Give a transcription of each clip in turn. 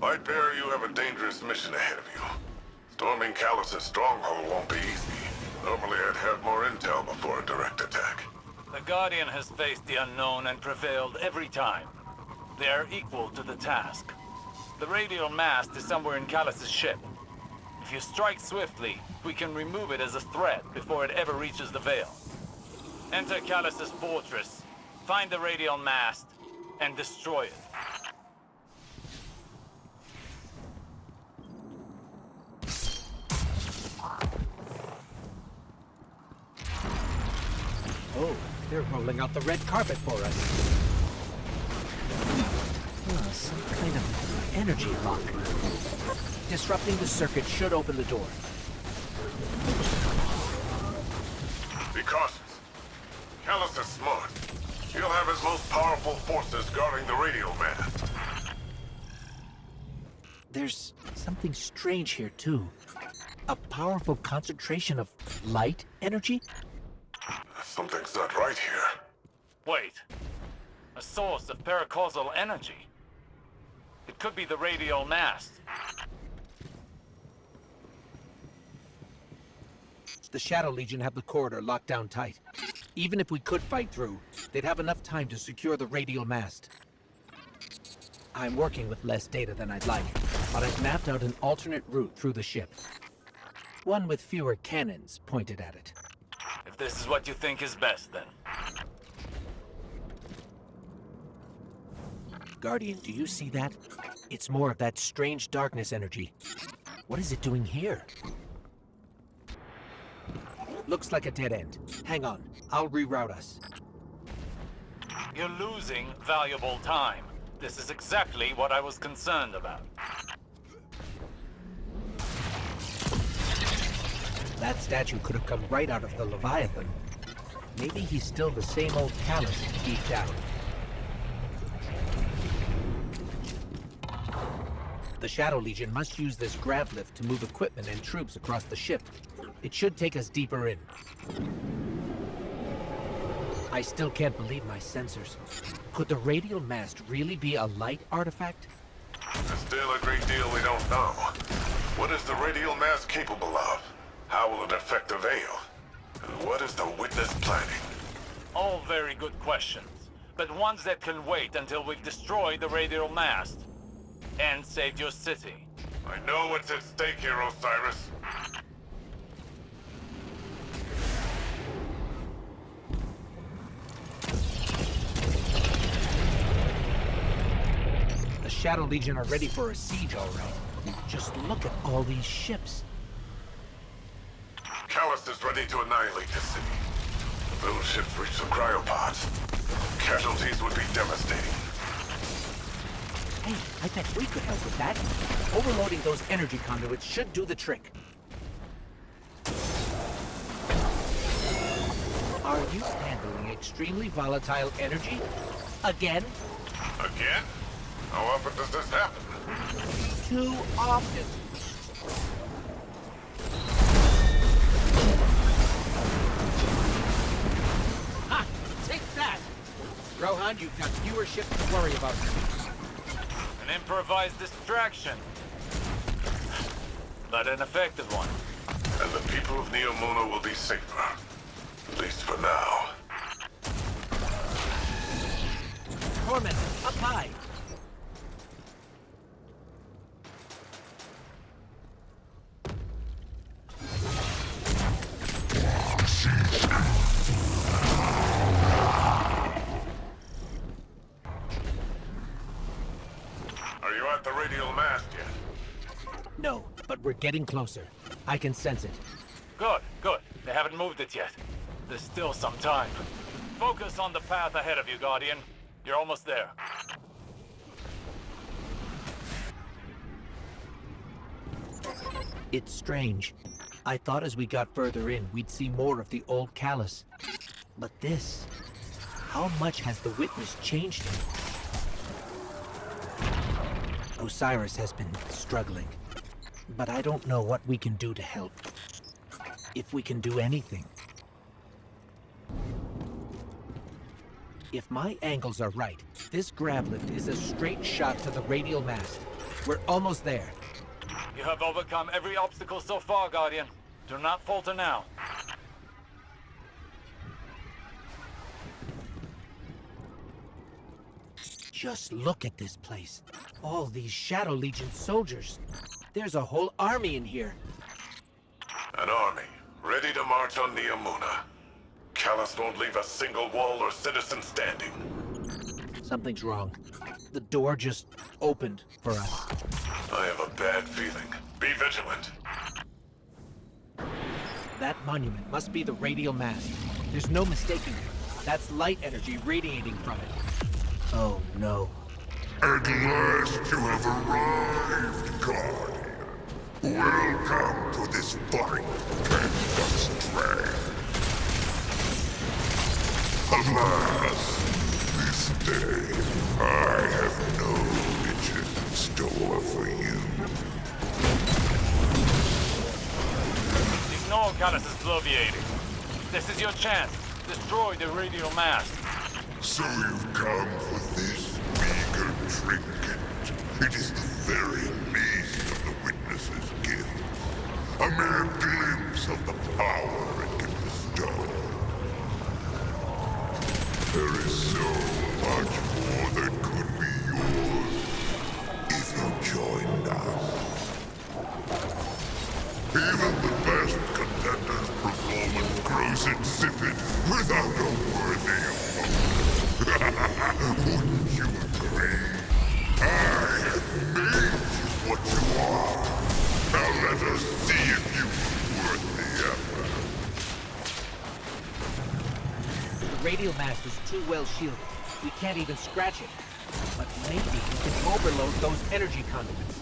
Lightbearer, you have a dangerous mission ahead of you. Storming Callus's stronghold won't be easy. Normally I'd have more intel before a direct attack. The Guardian has faced the unknown and prevailed every time. They are equal to the task. The radial mast is somewhere in Callus's ship. If you strike swiftly, we can remove it as a threat before it ever reaches the Veil. Enter Callus's fortress, find the radial mast, and destroy it. Oh, they're rolling out the red carpet for us. Some kind of energy lock. Disrupting the circuit should open the door. Be cautious. Callus is smart. He'll have his most powerful forces guarding the radial mast. There's something strange here, too. A powerful concentration of light energy? Something's not right here. Wait. A source of paracausal energy. It could be the radial mast. The Shadow Legion have the corridor locked down tight. Even if we could fight through, they'd have enough time to secure the radial mast. I'm working with less data than I'd like, but I've mapped out an alternate route through the ship. One with fewer cannons pointed at it. If this is what you think is best, then. Guardian, do you see that? It's more of that strange darkness energy. What is it doing here? Looks like a dead end. Hang on, I'll reroute us. You're losing valuable time. This is exactly what I was concerned about. That statue could have come right out of the Leviathan. Maybe he's still the same old Callus deep down. The Shadow Legion must use this grav lift to move equipment and troops across the ship. It should take us deeper in. I still can't believe my sensors. Could the radial mast really be a light artifact? There's still a great deal we don't know. What is the radial mast capable of? How will it affect the Veil? And what is the Witness planning? All very good questions, but ones that can wait until we've destroyed the radial mast and saved your city. I know what's at stake here, Osiris. The Shadow Legion are ready for a siege, all right. Just look at all these ships. Callus is ready to annihilate this city. If those ships reach the cryopods, casualties would be devastating. Hey, I bet we could help with that. Overloading those energy conduits should do the trick. Are you handling extremely volatile energy? Again? Again? How often does this happen? Too often. Ha! Take that! Rohan, you've got fewer ships to worry about. An improvised distraction, but an effective one. And the people of Neomuna will be safer. At least for now. Torment, up high! Are you at the radial mast yet? No, but we're getting closer. I can sense it. Good, good. They haven't moved it yet. There's still some time. Focus on the path ahead of you, Guardian. You're almost there. It's strange. I thought as we got further in, we'd see more of the old Callus. But this... how much has the Witness changed him? Osiris has been struggling. But I don't know what we can do to help. If we can do anything. If my angles are right, this grav lift is a straight shot to the radial mast. We're almost there. You have overcome every obstacle so far, Guardian. Do not falter now. Just look at this place. All these Shadow Legion soldiers. There's a whole army in here. An army, ready to march on the Amuna. Callus won't leave a single wall or citizen standing. Something's wrong. The door just opened for us. I have a bad feeling. Be vigilant. That monument must be the radial mast. There's no mistaking it. That's light energy radiating from it. Oh no. At last you have arrived, Guardian. Welcome to this fight, Candace Drag. Alas, this day I have no riches in store for you. Ignore Callus's bloviating. This is your chance. Destroy the radial mast. So you've come for this meager trinket. It is the very least of the witness's gift. A mere glimpse of the power it can bestow. There is so much more that could be yours if you joined us. Even the best contender's performance grows insipid without a worthy opponent. Wouldn't you agree? I have made you what you are. Now let us see if you are worth the effort. The radial mast is too well shielded. We can't even scratch it. But maybe we can overload those energy conduits.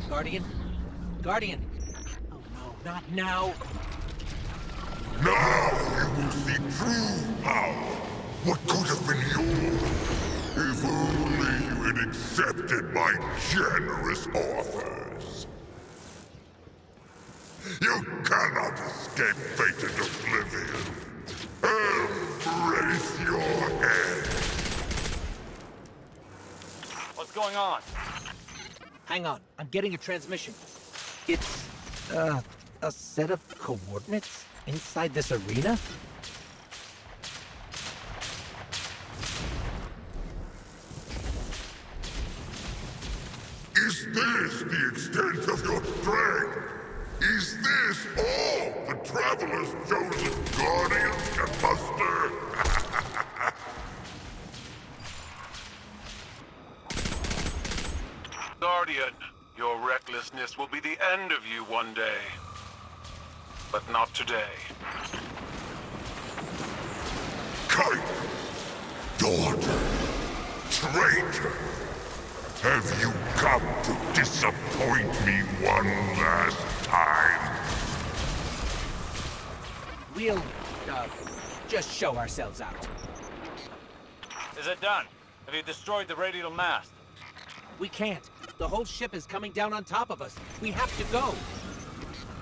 Guardian? Guardian! Oh no, not now! Now you will see true power. What could have been yours if only you had accepted my generous offers. You cannot escape fate and oblivion. Embrace your head. What's going on? Hang on, I'm getting a transmission. It's, a set of coordinates inside this arena? Is this the extent of your strength? Is this all the Traveler's chosen Guardians can muster? Guardian, your recklessness will be the end of you one day. But not today. Kite! Daughter! Traitor! Have you come to disappoint me one last time? We'll, just show ourselves out. Is it done? Have you destroyed the radial mast? We can't. The whole ship is coming down on top of us. We have to go.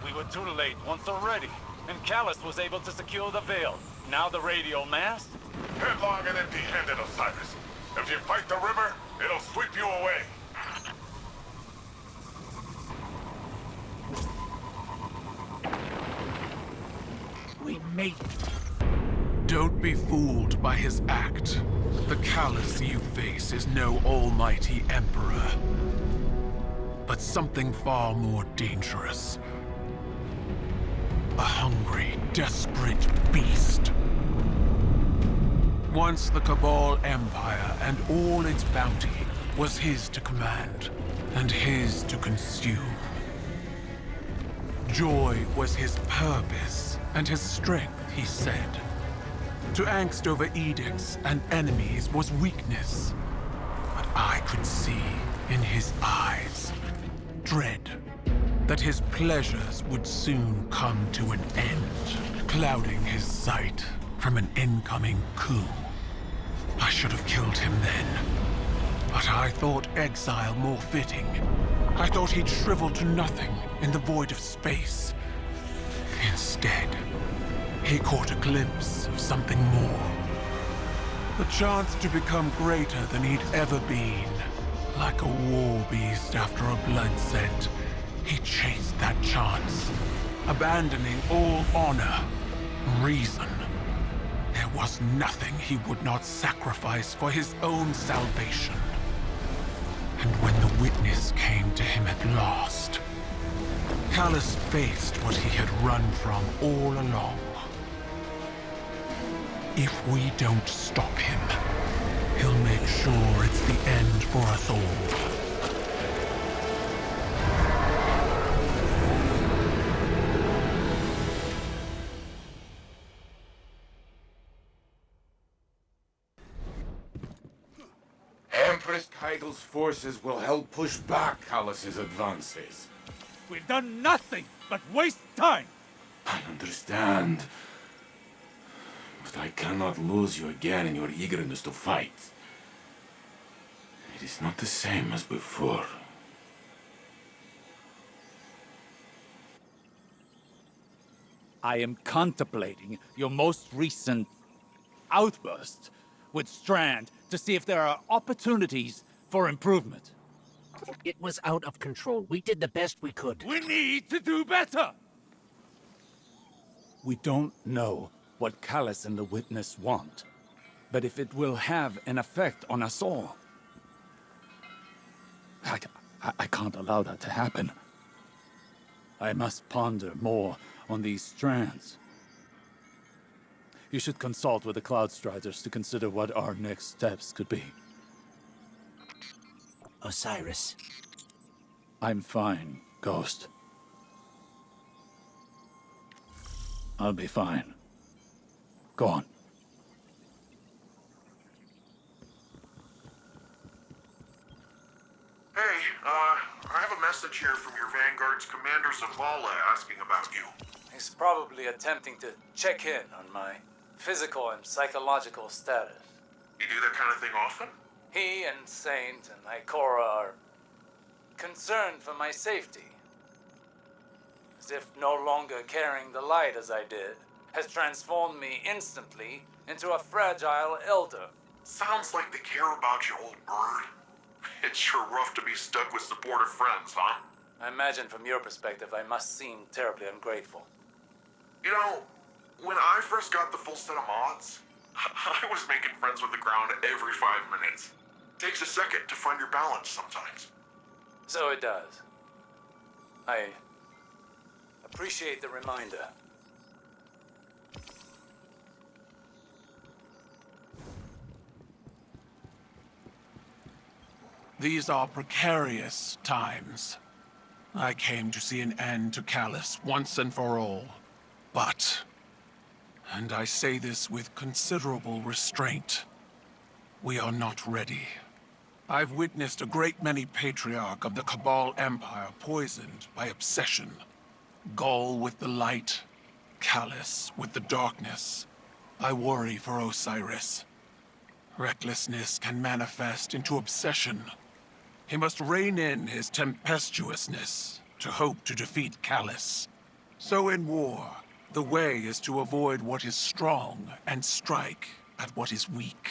We were too late once already, and Callus was able to secure the veil. Now the radial mast? Headlong and empty-handed, Osiris. If you fight the river, it'll sweep you away. We made it. Don't be fooled by his act. The Callus you face is no almighty emperor, but something far more dangerous. A hungry, desperate beast. Once the Cabal Empire and all its bounty was his to command, and his to consume. Joy was his purpose, and his strength, he said. To angst over edicts and enemies was weakness. But I could see in his eyes dread that his pleasures would soon come to an end, clouding his sight from an incoming coup. I should have killed him then, but I thought exile more fitting. I thought he'd shrivel to nothing in the void of space. Instead, he caught a glimpse of something more. The chance to become greater than he'd ever been. Like a war beast after a blood scent, he chased that chance, abandoning all honor, reason. There was nothing he would not sacrifice for his own salvation. And when the witness came to him at last, Callus faced what he had run from all along. If we don't stop him, he'll make sure it's the end for us all. Empress Kaigel's forces will help push back Callus's advances. We've done nothing but waste time! I understand. But I cannot lose you again in your eagerness to fight. It is not the same as before. I am contemplating your most recent outburst with Strand to see if there are opportunities for improvement. It was out of control. We did the best we could. We need to do better! We don't know what Callus and the Witness want, but if it will have an effect on us all, I can't allow that to happen. I must ponder more on these strands. You should consult with the Cloudstriders to consider what our next steps could be. Osiris. I'm fine, Ghost. I'll be fine. Go on. Hey, I have a message here from your Vanguard's commander Zavala asking about you. He's probably attempting to check in on my physical and psychological status. You do that kind of thing often? He and Saint and Ikora are concerned for my safety. As if no longer carrying the light as I did has transformed me instantly into a fragile elder. Sounds like they care about you, old bird. It's sure rough to be stuck with supportive friends, huh? I imagine from your perspective I must seem terribly ungrateful. You know, when I first got the full set of mods, I was making friends with the ground every 5 minutes. Takes a second to find your balance sometimes. So it does. I appreciate the reminder. These are precarious times. I came to see an end to Callus once and for all. But, and I say this with considerable restraint, we are not ready. I've witnessed a great many patriarch of the Cabal Empire poisoned by obsession. Gaul with the light, Callus with the darkness. I worry for Osiris. Recklessness can manifest into obsession. He must rein in his tempestuousness to hope to defeat Callus. So in war, the way is to avoid what is strong and strike at what is weak.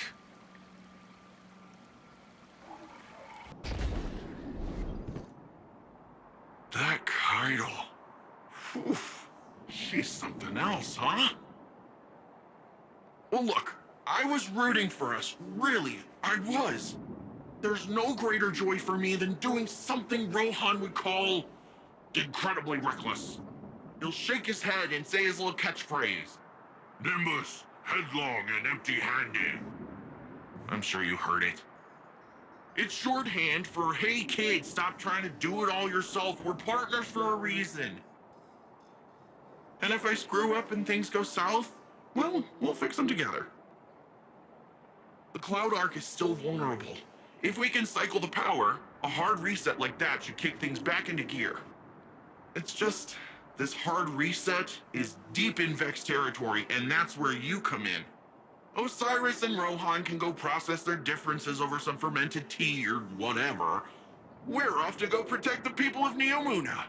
That Kaido. Oof. She's something else, huh? Well, look, I was rooting for us. Really, I was. There's no greater joy for me than doing something Rohan would call incredibly reckless. He'll shake his head and say his little catchphrase. Nimbus, headlong and empty-handed. I'm sure you heard it. It's shorthand for, hey kid, stop trying to do it all yourself. We're partners for a reason. And if I screw up and things go south, well, we'll fix them together. The Cloud Arc is still vulnerable. If we can cycle the power, a hard reset like that should kick things back into gear. It's just, this hard reset is deep in Vex territory, and that's where you come in. Osiris and Rohan can go process their differences over some fermented tea or whatever. We're off to go protect the people of Neomuna.